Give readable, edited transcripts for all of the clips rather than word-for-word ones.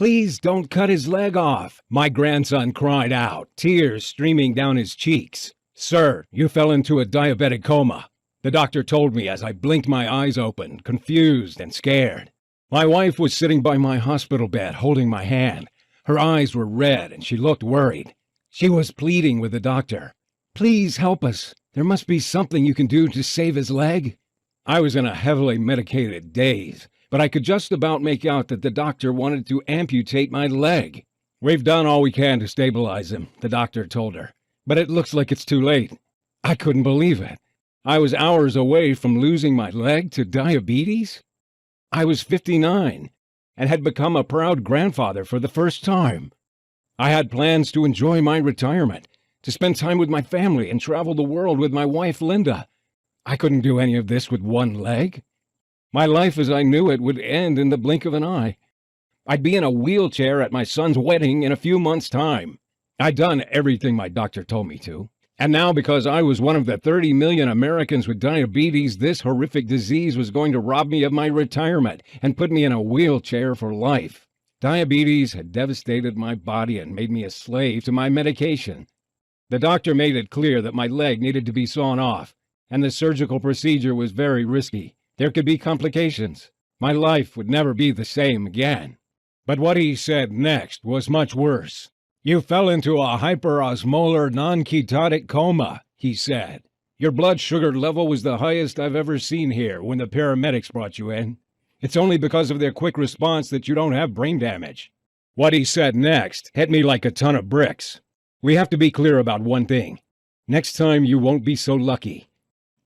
Please don't cut his leg off, my grandson cried out, tears streaming down his cheeks. Sir, you fell into a diabetic coma, the doctor told me as I blinked my eyes open, confused and scared. My wife was sitting by my hospital bed, holding my hand. Her eyes were red and she looked worried. She was pleading with the doctor. Please help us. There must be something you can do to save his leg. I was in a heavily medicated daze, but I could just about make out that the doctor wanted to amputate my leg. We've done all we can to stabilize him, the doctor told her, but it looks like it's too late. I couldn't believe it. I was hours away from losing my leg to diabetes. I was 59 and had become a proud grandfather for the first time. I had plans to enjoy my retirement, to spend time with my family and travel the world with my wife, Linda. I couldn't do any of this with one leg. My life as I knew it would end in the blink of an eye. I'd be in a wheelchair at my son's wedding in a few months' time. I'd done everything my doctor told me to. And now, because I was one of the 30 million Americans with diabetes, this horrific disease was going to rob me of my retirement and put me in a wheelchair for life. Diabetes had devastated my body and made me a slave to my medication. The doctor made it clear that my leg needed to be sawn off, and the surgical procedure was very risky. There could be complications. My life would never be the same again. But what he said next was much worse. You fell into a hyperosmolar non-ketotic coma, he said. Your blood sugar level was the highest I've ever seen here when the paramedics brought you in. It's only because of their quick response that you don't have brain damage. What he said next hit me like a ton of bricks. We have to be clear about one thing. Next time you won't be so lucky.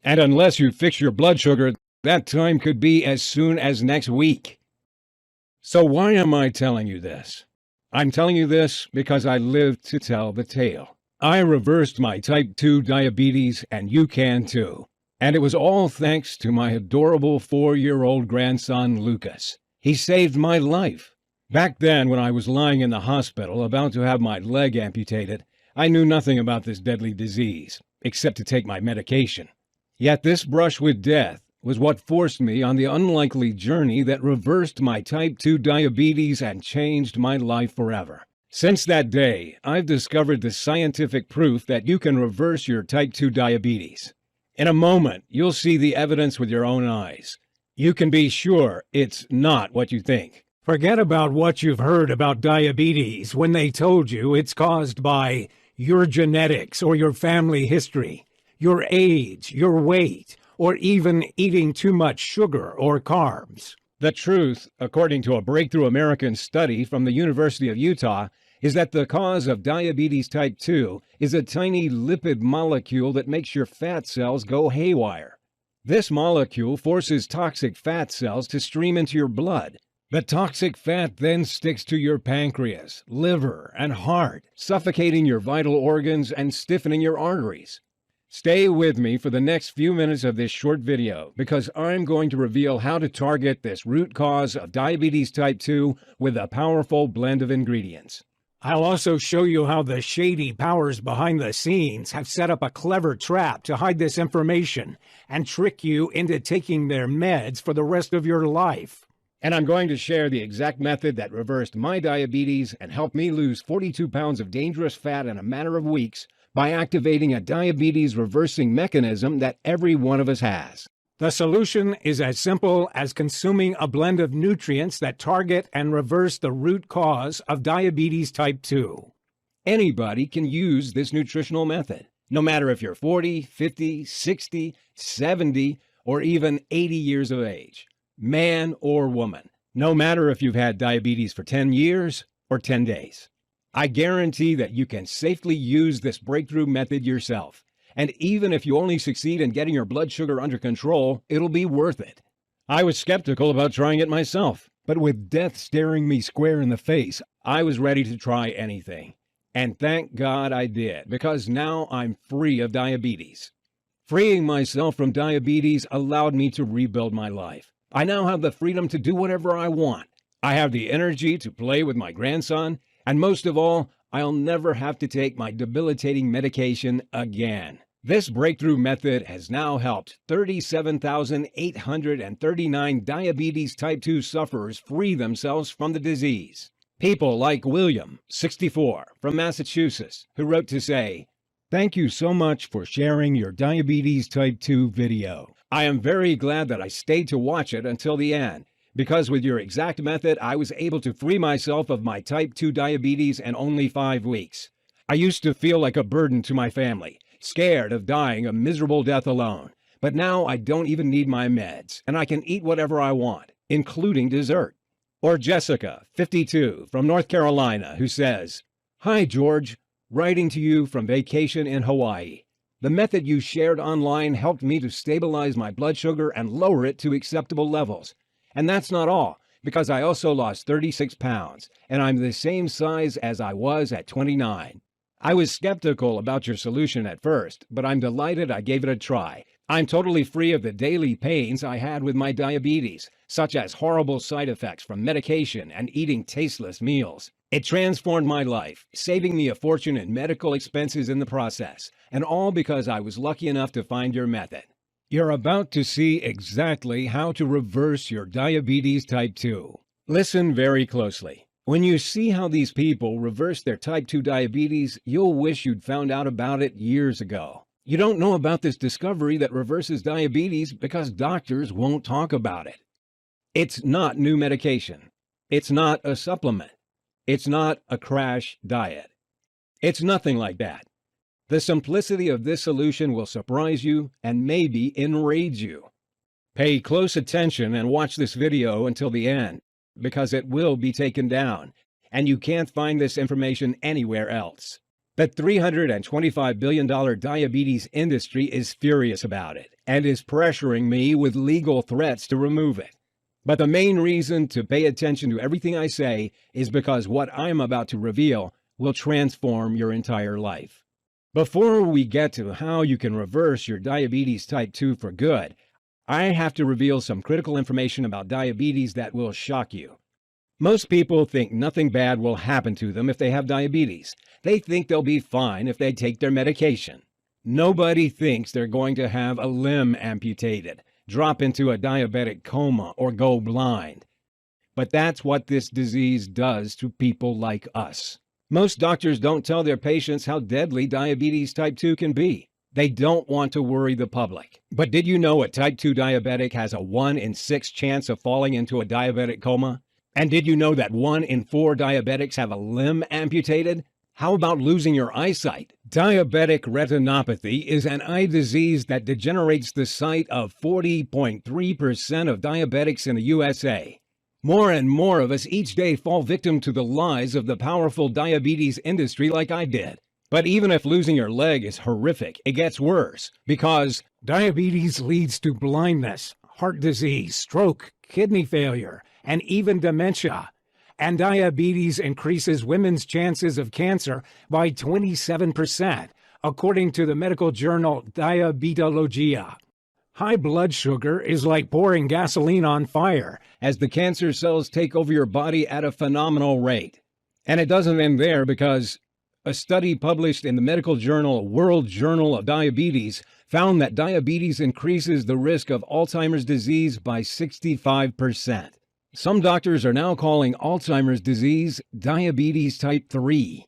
And unless you fix your blood sugar, that time could be as soon as next week. So why am I telling you this? I'm telling you this because I lived to tell the tale. I reversed my type 2 diabetes, and you can too. And it was all thanks to my adorable 4-year-old grandson, Lucas. He saved my life. Back then, when I was lying in the hospital about to have my leg amputated, I knew nothing about this deadly disease, except to take my medication. Yet this brush with death was what forced me on the unlikely journey that reversed my type 2 diabetes and changed my life forever. Since that day, I've discovered the scientific proof that you can reverse your type 2 diabetes. In a moment, you'll see the evidence with your own eyes. You can be sure it's not what you think. Forget about what you've heard about diabetes when they told you it's caused by your genetics or your family history, your age, your weight, or even eating too much sugar or carbs. The truth, according to a breakthrough American study from the University of Utah, is that the cause of diabetes type 2 is a tiny lipid molecule that makes your fat cells go haywire. This molecule forces toxic fat cells to stream into your blood. The toxic fat then sticks to your pancreas, liver, and heart, suffocating your vital organs and stiffening your arteries. Stay with me for the next few minutes of this short video because I'm going to reveal how to target this root cause of diabetes type 2 with a powerful blend of ingredients. I'll also show you how the shady powers behind the scenes have set up a clever trap to hide this information and trick you into taking their meds for the rest of your life. And I'm going to share the exact method that reversed my diabetes and helped me lose 42 pounds of dangerous fat in a matter of weeks by activating a diabetes reversing mechanism that every one of us has. The solution is as simple as consuming a blend of nutrients that target and reverse the root cause of diabetes type 2. Anybody can use this nutritional method, no matter if you're 40, 50, 60, 70, or even 80 years of age, man or woman, no matter if you've had diabetes for 10 years or 10 days. I guarantee that you can safely use this breakthrough method yourself. And even if you only succeed in getting your blood sugar under control, it'll be worth it. I was skeptical about trying it myself, but with death staring me square in the face, I was ready to try anything. And thank God I did, because now I'm free of diabetes. Freeing myself from diabetes allowed me to rebuild my life. I now have the freedom to do whatever I want. I have the energy to play with my grandson. And most of all, I'll never have to take my debilitating medication again. This breakthrough method has now helped 37,839 diabetes type 2 sufferers free themselves from the disease. People like William, 64, from Massachusetts, who wrote to say, "Thank you so much for sharing your diabetes type 2 video. I am very glad that I stayed to watch it until the end, because with your exact method, I was able to free myself of my type 2 diabetes in only 5 weeks. I used to feel like a burden to my family, scared of dying a miserable death alone. But now I don't even need my meds, and I can eat whatever I want, including dessert." Or Jessica, 52, from North Carolina, who says, "Hi, George. Writing to you from vacation in Hawaii. The method you shared online helped me to stabilize my blood sugar and lower it to acceptable levels. And that's not all, because I also lost 36 pounds, and I'm the same size as I was at 29. I was skeptical about your solution at first, but I'm delighted I gave it a try. I'm totally free of the daily pains I had with my diabetes, such as horrible side effects from medication and eating tasteless meals. It transformed my life, saving me a fortune in medical expenses in the process, and all because I was lucky enough to find your method." You're about to see exactly how to reverse your diabetes type 2. Listen very closely. When you see how these people reverse their type 2 diabetes, you'll wish you'd found out about it years ago. You don't know about this discovery that reverses diabetes because doctors won't talk about it. It's not new medication. It's not a supplement. It's not a crash diet. It's nothing like that. The simplicity of this solution will surprise you and maybe enrage you. Pay close attention and watch this video until the end, because it will be taken down, and you can't find this information anywhere else. The $325 billion diabetes industry is furious about it and is pressuring me with legal threats to remove it. But the main reason to pay attention to everything I say is because what I'm about to reveal will transform your entire life. Before we get to how you can reverse your diabetes type 2 for good, I have to reveal some critical information about diabetes that will shock you. Most people think nothing bad will happen to them if they have diabetes. They think they'll be fine if they take their medication. Nobody thinks they're going to have a limb amputated, drop into a diabetic coma, or go blind. But that's what this disease does to people like us. Most doctors don't tell their patients how deadly diabetes type 2 can be. They don't want to worry the public. But did you know a type 2 diabetic has a 1 in 6 chance of falling into a diabetic coma? And did you know that 1 in 4 diabetics have a limb amputated? How about losing your eyesight? Diabetic retinopathy is an eye disease that degenerates the sight of 40.3% of diabetics in the USA. More and more of us each day fall victim to the lies of the powerful diabetes industry like I did. But even if losing your leg is horrific, it gets worse, because diabetes leads to blindness, heart disease, stroke, kidney failure, and even dementia. And diabetes increases women's chances of cancer by 27%, according to the medical journal Diabetologia. High blood sugar is like pouring gasoline on fire, as the cancer cells take over your body at a phenomenal rate. And it doesn't end there, because a study published in the medical journal World Journal of Diabetes found that diabetes increases the risk of Alzheimer's disease by 65%. Some doctors are now calling Alzheimer's disease diabetes type 3.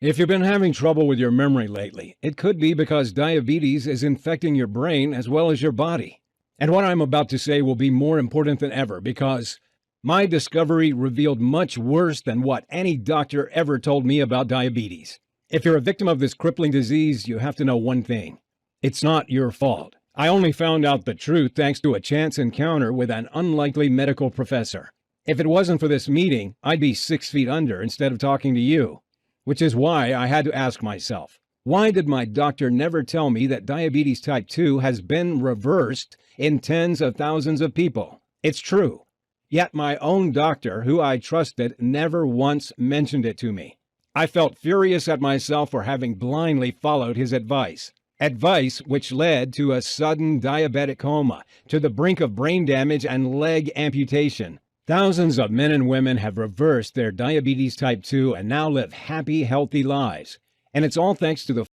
If you've been having trouble with your memory lately, it could be because diabetes is infecting your brain as well as your body. And what I'm about to say will be more important than ever, because my discovery revealed much worse than what any doctor ever told me about diabetes. If you're a victim of this crippling disease, you have to know one thing. It's not your fault. I only found out the truth thanks to a chance encounter with an unlikely medical professor. If it wasn't for this meeting, I'd be 6 feet under instead of talking to you. Which is why I had to ask myself, why did my doctor never tell me that diabetes type 2 has been reversed in tens of thousands of people? It's true. Yet my own doctor, who I trusted, never once mentioned it to me. I felt furious at myself for having blindly followed his advice. Advice which led to a sudden diabetic coma, to the brink of brain damage and leg amputation. Thousands of men and women have reversed their diabetes type 2 and now live happy, healthy lives. And it's all thanks to the